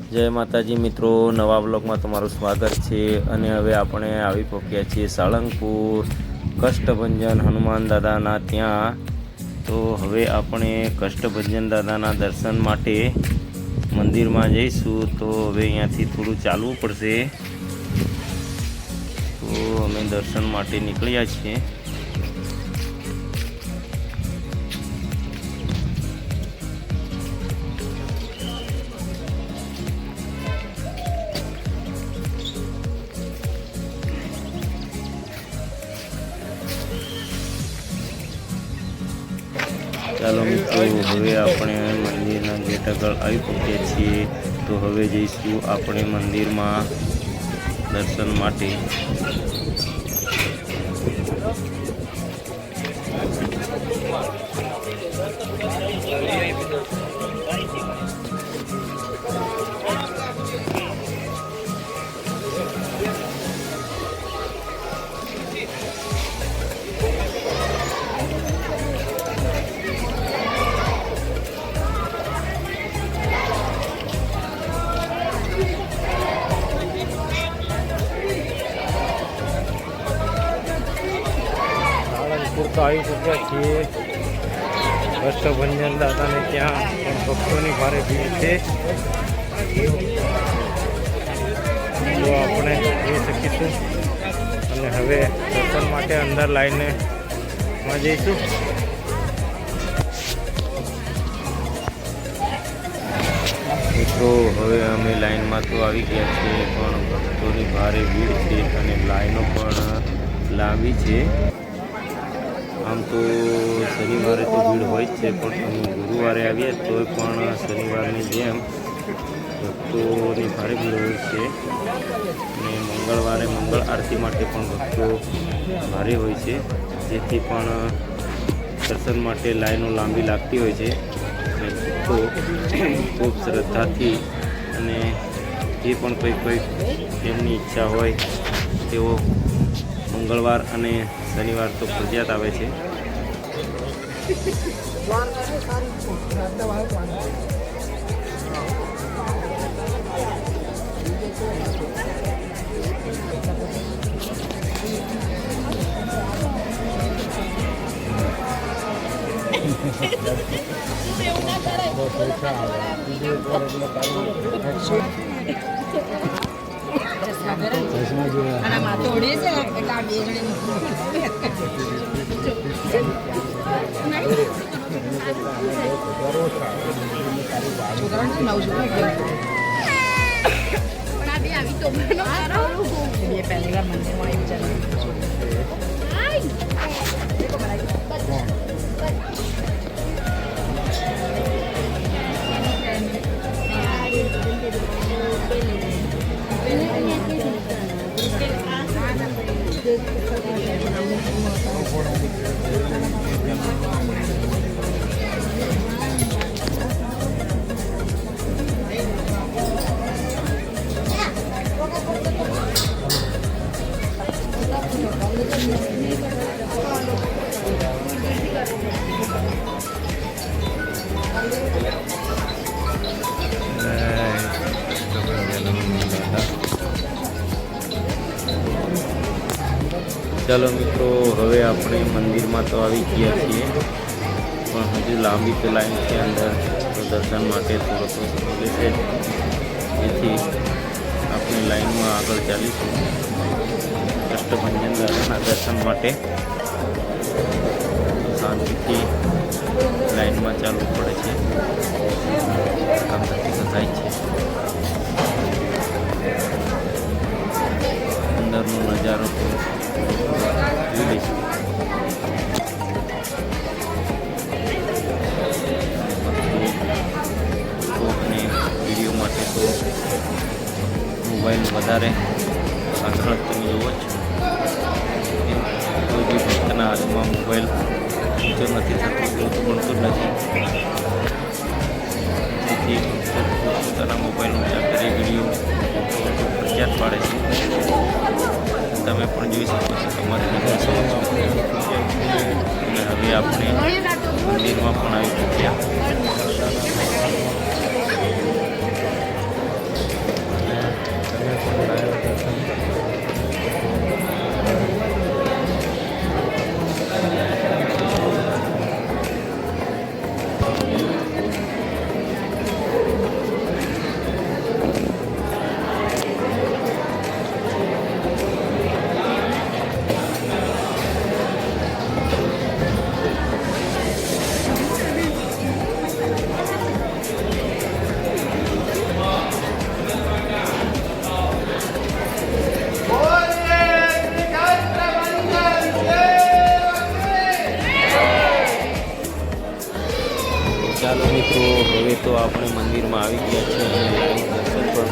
જય માતાજી મિત્રો, નવા બ્લોગમાં તમારું સ્વાગત છે। અને હવે આપણે આવી પહોંચ્યા છીએ સાળંગપુર કષ્ટભંજન હનુમાન દાદાના ત્યાં। તો હવે આપણે કષ્ટભંજન દાદાના દર્શન માટે મંદિરમાં જઈશું। તો હવે અહીંયાથી થોડું ચાલવું પડશે। તો અમે દર્શન માટે નીકળ્યા છીએ। ચાલો મિત્રો, હવે આપણે મંદિરના ગેટ આગળ આવી પહોંચ્યા છીએ। તો હવે જઈશું આપણે મંદિરમાં દર્શન માટે। તો આવી ચૂક્યા છીએ કષ્ટભંજન દાદાને ત્યાં, પણ ભક્તોની ભારે ભીડ છે। તો આપણે જઈ શકીશું અને હવે દર્શન માટે અંદર લાઈનમાં જઈશું। મિત્રો, હવે અમે લાઈનમાં તો આવી ગયા છીએ, પણ ભક્તોની ભારે ભીડ છે અને લાઈનો પણ લાંબી છે। આમ તો શનિવારે તો ભીડ હોય જ છે, પણ અમે ગુરુવારે આવીએ તો પણ શનિવારની જેમ ભક્તોની ભારે ભીડ હોય છે। અને મંગળવારે મંગળ આરતી માટે પણ ભક્તો ભારે હોય છે, જેથી પણ દર્શન માટે લાઈનો લાંબી લાગતી હોય છે। અને ભક્તો ખૂબ શ્રદ્ધાથી અને જે પણ કોઈ એમની ઈચ્છા હોય તેઓ મંગળવાર અને શનિવાર તો ફરજિયાત આવે છે। ચાલો મિત્રો, હવે આપણે મંદિરમાં તો આવી ગયા છીએ, પણ હજુ લાંબી તો લાઈન છે અંદર। તો દર્શન માટે થોડો સમય લેશે, જેથી આપણે લાઈનમાં આગળ ચાલીશું કષ્ટભંજન દાદાના દર્શન માટે। શાંતિથી લાઈનમાં ચાલવું પડે છે, શાંતિથી થાય છે। અંદરનો નજારો તો જોઈ લઈશું। અને વિડીયો માટે તો મોબાઈલ વધારે આગળ તમે જોવો જ છો, કોઈ બી ભક્તના હાથમાં મોબાઈલ ઊંચો નથી થતો, એવું તો બનતું જ નથી। તેથી પોતાના મોબાઈલ ઊંચા કરી વિડીયો ફરજિયાત પાડે છે। તમે પણ જોઈ શકો છો તમારી રીતે સમક્ષ। અને હવે આપણે મંદિરમાં પણ આવી ચૂક્યા।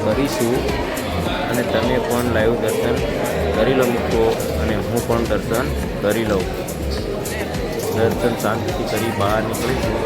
કરીશું અને તમે પણ લાઈવ દર્શન કરી લો મિત્રો અને હું પણ દર્શન કરી લઉં. દર્શન શાંતિથી કરી બહાર નીકળીશું.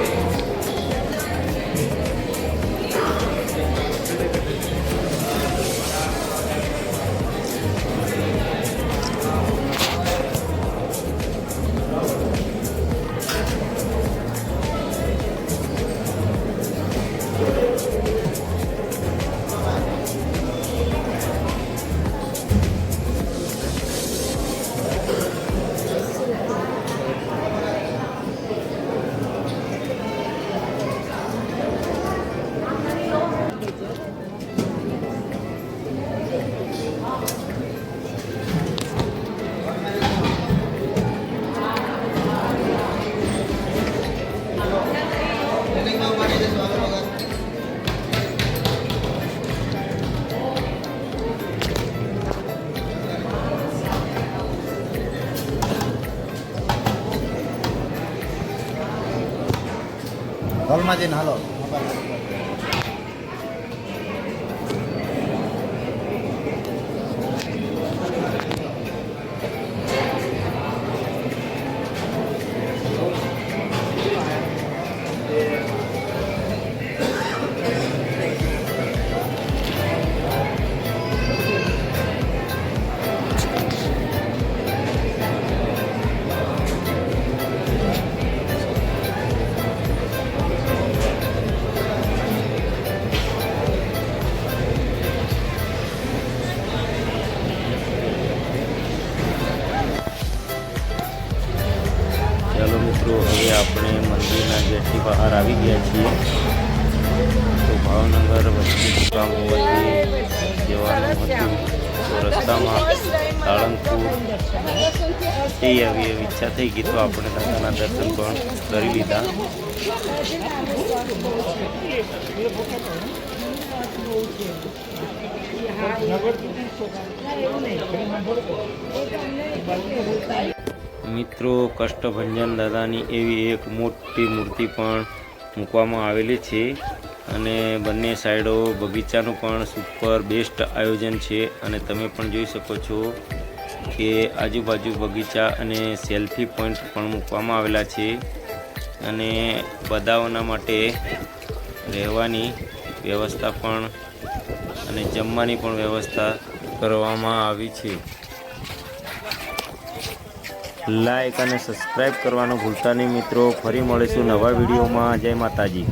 હોલમાં જઈને હાલો. ચાલો મિત્રો, હવે આપણે મંદિરના ગેટની બહાર આવી ગયા છીએ. તો ભાવનગર વસ્તી કામ હોવાથી જવાનું હતું, તો રસ્તામાં સાળંગપુર એ આવી ઈચ્છા થઈ ગઈ, તો આપણે દાદાના દર્શન પણ કરી લીધા. મિત્રો, કષ્ટભંજન દાદાની એવી એક મોટી મૂર્તિ પણ મૂકવામાં આવેલી છે અને બંને સાઈડો બગીચાનું પણ સુપર બેસ્ટ આયોજન છે. અને તમે પણ જોઈ શકો છો કે આજુબાજુ બગીચા અને સેલ્ફી પોઈન્ટ પણ મૂકવામાં આવેલા છે અને બધાઓના માટે રહેવાની વ્યવસ્થા પણ અને જમવાની પણ વ્યવસ્થા કરવામાં આવી છે. લાઈક અને સબસ્ક્રાઈબ કરવાનું ભૂલતા નહીં મિત્રો. ફરી મળીશું નવા વિડીયોમાં. જય માતાજી.